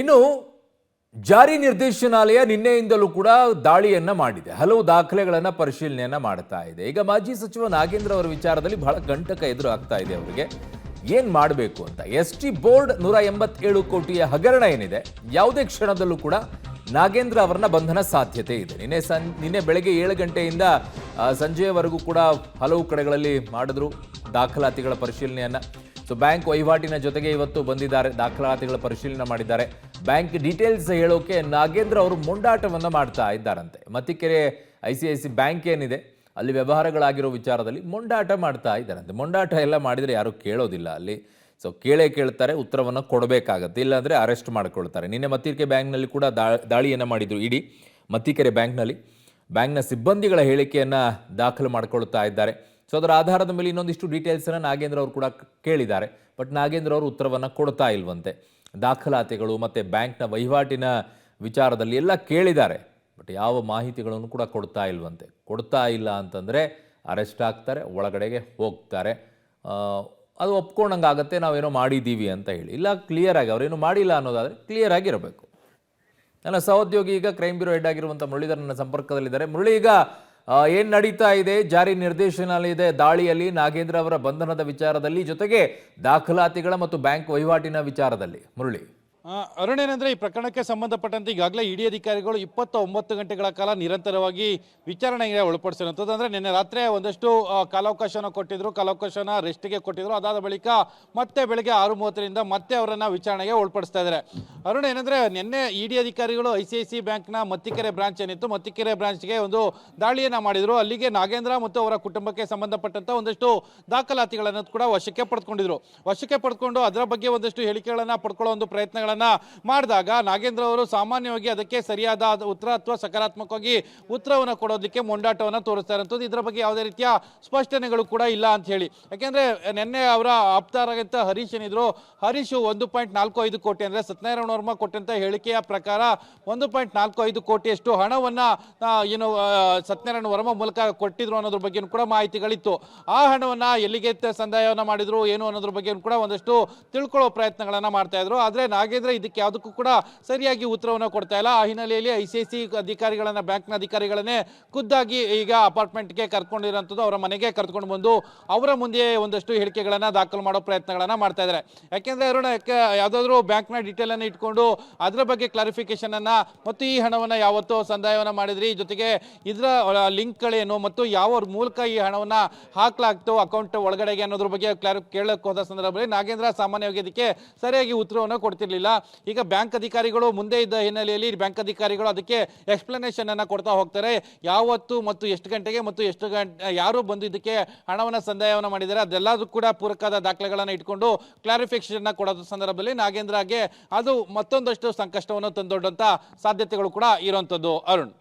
ಇನ್ನು ಜಾರಿ ನಿರ್ದೇಶನಾಲಯ ನಿನ್ನೆಯಿಂದಲೂ ಕೂಡ ದಾಳಿಯನ್ನ ಮಾಡಿದೆ. ಹಲವು ದಾಖಲೆಗಳನ್ನ ಪರಿಶೀಲನೆಯನ್ನ ಮಾಡ್ತಾ ಇದೆ. ಈಗ ಮಾಜಿ ಸಚಿವ ನಾಗೇಂದ್ರ ಅವರ ವಿಚಾರದಲ್ಲಿ ಬಹಳ ಕಂಟಕ ಎದುರು ಆಗ್ತಾ ಇದೆ. ಅವರಿಗೆ ಏನ್ ಮಾಡಬೇಕು ಅಂತ ಎಸ್ಟಿ ಬೋರ್ಡ್ 187 ಕೋಟಿಯ ಹಗರಣ ಏನಿದೆ, ಯಾವುದೇ ಕ್ಷಣದಲ್ಲೂ ಕೂಡ ನಾಗೇಂದ್ರ ಅವರನ್ನ ಬಂಧನ ಸಾಧ್ಯತೆ ಇದೆ. ನಿನ್ನೆ ಬೆಳಗ್ಗೆ 7 ಗಂಟೆಯಿಂದ ಸಂಜೆಯವರೆಗೂ ಕೂಡ ಹಲವು ಕಡೆಗಳಲ್ಲಿ ಮಾಡಿದ್ರು ದಾಖಲಾತಿಗಳ ಪರಿಶೀಲನೆಯನ್ನ. ಸೊ ಬ್ಯಾಂಕ್ ವಹಿವಾಟಿನ ಜೊತೆಗೆ ಇವತ್ತು ಬಂದಿದ್ದಾರೆ, ದಾಖಲಾತಿಗಳ ಪರಿಶೀಲನೆ ಮಾಡಿದ್ದಾರೆ. ಬ್ಯಾಂಕ್ ಡೀಟೇಲ್ಸ್ ಹೇಳೋಕೆ ನಾಗೇಂದ್ರ ಅವರು ಮೊಂಡಾಟವನ್ನು ಮಾಡ್ತಾ ಇದ್ದಾರಂತೆ. ಮತ್ತಿಕೆರೆ ICICI ಬ್ಯಾಂಕ್ ಏನಿದೆ ಅಲ್ಲಿ ವ್ಯವಹಾರಗಳಾಗಿರೋ ವಿಚಾರದಲ್ಲಿ ಮೊಂಡಾಟ ಮಾಡ್ತಾ ಇದ್ದಾರಂತೆ. ಮೊಂಡಾಟ ಎಲ್ಲ ಮಾಡಿದರೆ ಯಾರು ಕೇಳೋದಿಲ್ಲ ಅಲ್ಲಿ. ಸೊ ಕೇಳ್ತಾರೆ, ಉತ್ತರವನ್ನು ಕೊಡಬೇಕಾಗತ್ತೆ, ಇಲ್ಲಾಂದರೆ ಅರೆಸ್ಟ್ ಮಾಡ್ಕೊಳ್ತಾರೆ. ನಿನ್ನೆ ಮತ್ತಿಕೆರೆ ಬ್ಯಾಂಕ್ನಲ್ಲಿ ಕೂಡ ದಾಳಿಯನ್ನು ಮಾಡಿದ್ರು ಇಡಿ. ಮತ್ತಿಕೆರೆ ಬ್ಯಾಂಕ್ನ ಸಿಬ್ಬಂದಿಗಳ ಹೇಳಿಕೆಯನ್ನು ದಾಖಲು ಮಾಡ್ಕೊಳ್ತಾ ಇದ್ದಾರೆ. ಸೊ ಅದರ ಆಧಾರದ ಮೇಲೆ ಇನ್ನೊಂದಿಷ್ಟು ಡೀಟೇಲ್ಸನ್ನು ನಾಗೇಂದ್ರ ಅವರು ಕೂಡ ಕೇಳಿದ್ದಾರೆ. ಬಟ್ ನಾಗೇಂದ್ರ ಅವರು ಉತ್ತರವನ್ನು ಕೊಡ್ತಾ ಇಲ್ವಂತೆ. ದಾಖಲಾತಿಗಳು ಮತ್ತು ಬ್ಯಾಂಕ್ನ ವಹಿವಾಟಿನ ವಿಚಾರದಲ್ಲಿ ಎಲ್ಲ ಕೇಳಿದ್ದಾರೆ, ಬಟ್ ಯಾವ ಮಾಹಿತಿಗಳನ್ನು ಕೂಡ ಕೊಡ್ತಾ ಇಲ್ವಂತೆ. ಕೊಡ್ತಾ ಇಲ್ಲ ಅಂತಂದರೆ ಅರೆಸ್ಟ್ ಆಗ್ತಾರೆ, ಒಳಗಡೆಗೆ ಹೋಗ್ತಾರೆ. ಅದು ಒಪ್ಕೊಂಡಂಗೆ ಆಗುತ್ತೆ, ನಾವೇನೋ ಮಾಡಿದ್ದೀವಿ ಅಂತ ಹೇಳಿ. ಇಲ್ಲ ಕ್ಲಿಯರ್ ಆಗಿ ಅವರೇನು ಮಾಡಿಲ್ಲ ಅನ್ನೋದಾದರೆ ಕ್ಲಿಯರ್ ಆಗಿರಬೇಕು. ನನ್ನ ಸಹೋದ್ಯೋಗಿ ಈಗ ಕ್ರೈಮ್ ಬ್ಯೂರೋ ಹೆಡ್ ಆಗಿರುವಂಥ ಮುರಳೀಧರ್ ನನ್ನ ಸಂಪರ್ಕದಲ್ಲಿದ್ದಾರೆ. ಮುರಳಿ, ಈಗ ಏನು ನಡೀತಾ ಇದೆ ಜಾರಿ ನಿರ್ದೇಶನಾಲಯದ ದಾಳಿಯಲ್ಲಿ ನಾಗೇಂದ್ರ ಅವರ ಬಂಧನದ ವಿಚಾರದಲ್ಲಿ, ಜೊತೆಗೆ ದಾಖಲಾತಿಗಳ ಮತ್ತು ಬ್ಯಾಂಕ್ ವಹಿವಾಟಿನ ವಿಚಾರದಲ್ಲಿ? ಮುರಳಿ, ಅರುಣ್, ಏನಂದ್ರೆ ಈ ಪ್ರಕರಣಕ್ಕೆ ಸಂಬಂಧಪಟ್ಟಂತೆ ಈಗಾಗಲೇ ಇಡಿ ಅಧಿಕಾರಿಗಳು 29 ಗಂಟೆಗಳ ಕಾಲ ನಿರಂತರವಾಗಿ ವಿಚಾರಣೆಗೆ ಒಳಪಡಿಸಿರುವಂಥದ್ದು. ಅಂದರೆ ನಿನ್ನೆ ರಾತ್ರಿ ಒಂದಷ್ಟು ಕಾಲಾವಕಾಶನ ಕೊಟ್ಟಿದ್ರು, ಕಾಲಾವಕಾಶನ ರೆಸ್ಟ್ಗೆ ಕೊಟ್ಟಿದ್ರು. ಅದಾದ ಬಳಿಕ ಮತ್ತೆ ಬೆಳಗ್ಗೆ 6:30ರಿಂದ ಮತ್ತೆ ಅವರನ್ನು ವಿಚಾರಣೆಗೆ ಒಳಪಡಿಸ್ತಾ ಇದ್ದಾರೆ. ಅರುಣ್, ಏನಂದ್ರೆ ನಿನ್ನೆ ಇಡಿ ಅಧಿಕಾರಿಗಳು ICICI ಬ್ಯಾಂಕ್ನ ಮತ್ತಿಕೆರೆ ಬ್ರಾಂಚ್ ಏನಿತ್ತು, ಮತ್ತಿಕೆರೆ ಬ್ರಾಂಚ್ಗೆ ಒಂದು ದಾಳಿಯನ್ನು ಮಾಡಿದ್ರು. ಅಲ್ಲಿಗೆ ನಾಗೇಂದ್ರ ಮತ್ತು ಅವರ ಕುಟುಂಬಕ್ಕೆ ಸಂಬಂಧಪಟ್ಟಂತ ಒಂದಷ್ಟು ದಾಖಲಾತಿಗಳನ್ನು ಕೂಡ ವಶಕ್ಕೆ ಪಡೆದುಕೊಂಡಿದ್ರು. ವಶಕ್ಕೆ ಪಡೆದುಕೊಂಡು ಅದರ ಬಗ್ಗೆ ಒಂದಷ್ಟು ಹೇಳಿಕೆಗಳನ್ನು ಪಡ್ಕೊಳ್ಳೋ ಒಂದು ಪ್ರಯತ್ನಗಳನ್ನು ಮಾಡಿದಾಗ ನಾಗೇಂದ್ರ ಅವರು ಸಾಮಾನ್ಯವಾಗಿ ಅದಕ್ಕೆ ಸರಿಯಾದ ಉತ್ತರ ಅಥವಾ ಸಕಾರಾತ್ಮಕವಾಗಿ ಉತ್ತರವನ್ನು ಕೊಡೋದಕ್ಕೆ ಮೊಂಡಾಟವನ್ನು ತೋರಿಸ್ತಾ ಇರುವಂಥದ್ದು. ಇದರ ಬಗ್ಗೆ ಯಾವುದೇ ರೀತಿಯ ಸ್ಪಷ್ಟನೆಗಳು ಕೂಡ ಇಲ್ಲ ಅಂತ ಹೇಳಿ. ಯಾಕೆಂದ್ರೆ ನಿನ್ನೆ ಅವರ ಆಪ್ತರಾಗಿದ್ದ ಹರೀಶ್ ಏನಿದ್ರು, ಹರೀಶ್ 1.45 ಕೋಟಿ ಅಂದ್ರೆ ಸತ್ಯನಾರಾಯಣ ವರ್ಮ ಕೊಟ್ಟಂತ ಹೇಳಿಕೆಯ ಪ್ರಕಾರ 1.45 ಕೋಟಿಯಷ್ಟು ಹಣವನ್ನ ಏನು ಸತ್ಯನಾರಾಯಣ ವರ್ಮ ಮೂಲಕ ಕೊಟ್ಟಿದ್ರು ಅನ್ನೋದ್ರ ಬಗ್ಗೆ ಕೂಡ ಮಾಹಿತಿಗಳಿತ್ತು. ಆ ಹಣವನ್ನ ಎಲ್ಲಿಗೆ ಸಂದಾಯವನ್ನ ಮಾಡಿದ್ರು ಏನು ಅನ್ನೋದ್ರ ಬಗ್ಗೆ ಕೂಡ ಒಂದಷ್ಟು ತಿಳ್ಕೊಳ್ಳೋ ಪ್ರಯತ್ನಗಳನ್ನ ಮಾಡ್ತಾ ಇದ್ರು. ಆದ್ರೆ ನಾಗೇಂದ್ರ ಇದಕ್ಕೆ ಯಾವುದಕ್ಕೂ ಕೂಡ ಸರಿಯಾಗಿ ಉತ್ತರವನ್ನು ಕೊಡ್ತಾ ಇಲ್ಲ. ಆ ಹಿನ್ನೆಲೆಯಲ್ಲಿ ICICI ಅಧಿಕಾರಿಗಳನ್ನ, ಬ್ಯಾಂಕ್ನ ಅಧಿಕಾರಿಗಳನ್ನೇ ಖುದ್ದಾಗಿ ಈಗ ಅಪಾರ್ಟ್ಮೆಂಟ್ಗೆ ಕರ್ಕೊಂಡಿರುವಂಥದ್ದು, ಅವರ ಮನೆಗೆ ಕರ್ಕೊಂಡು ಬಂದು ಅವರ ಮುಂದೆ ಒಂದಷ್ಟು ಹೇಳಿಕೆಗಳನ್ನ ದಾಖಲು ಮಾಡೋ ಪ್ರಯತ್ನಗಳನ್ನ ಮಾಡ್ತಾ ಇದ್ದಾರೆ. ಯಾಕೆಂದ್ರೆ ಅರುಣ, ಯಾವುದಾದ್ರೂ ಬ್ಯಾಂಕ್ನ ಡೀಟೇಲ್ ಅನ್ನು ಇಟ್ಕೊಂಡು ಅದರ ಬಗ್ಗೆ ಕ್ಲಾರಿಫಿಕೇಶನ್ ಅನ್ನ ಮತ್ತು ಈ ಹಣವನ್ನ ಯಾವತ್ತೋ ಸಂದಾಯವನ್ನ ಮಾಡಿದ್ರಿ, ಜೊತೆಗೆ ಇದರ ಲಿಂಕ್ಗಳೇನು ಮತ್ತು ಯಾವ ಮೂಲಕ ಈ ಹಣವನ್ನ ಹಾಕ್ಲಾಗ್ತೋ ಅಕೌಂಟ್ ಒಳಗಡೆಗೆ ಅನ್ನೋದ್ರ ಬಗ್ಗೆ ಕೇಳಕ್ಕೆ ಹೋದ ಸಂದರ್ಭದಲ್ಲಿ ನಾಗೇಂದ್ರ ಸಾಮಾನ್ಯವಾಗಿ ಅದಕ್ಕೆ ಸರಿಯಾಗಿ ಉತ್ತರವನ್ನು ಕೊಡ್ತಿರ್ಲಿಲ್ಲ. ಈಗ ಬ್ಯಾಂಕ್ ಅಧಿಕಾರಿಗಳು ಮುಂದೆ ಇದ್ದ ಹಿನ್ನೆಲೆಯಲ್ಲಿ ಬ್ಯಾಂಕ್ ಅಧಿಕಾರಿಗಳು ಅದಕ್ಕೆ ಎಕ್ಸ್ಪ್ಲನೇಷನ್ ಅನ್ನ ಕೊಡ್ತಾ ಹೋಗ್ತಾರೆ. ಯಾವತ್ತು ಮತ್ತು ಎಷ್ಟು ಗಂಟೆಗೆ ಮತ್ತು ಎಷ್ಟು ಯಾರು ಬಂದು ಇದಕ್ಕೆ ಹಣವನ್ನ ಸಂದಾಯವನ್ನ ಮಾಡಿದ್ದಾರೆ ಅದೆಲ್ಲದೂ ಕೂಡ ಪೂರಕವಾದ ದಾಖಲೆಗಳನ್ನು ಇಟ್ಕೊಂಡು ಕ್ಲಾರಿಫಿಕೇಶನ್ ಕೊಡೋದ ಸಂದರ್ಭದಲ್ಲಿ ನಾಗೇಂದ್ರಗೆ ಅದು ಮತ್ತೊಂದಷ್ಟು ಸಂಕಷ್ಟವನ್ನು ತಂದೊಡ್ಡಂತ ಸಾಧ್ಯತೆಗಳು ಕೂಡ ಇರುವಂತದ್ದು. ಅರುಣ್.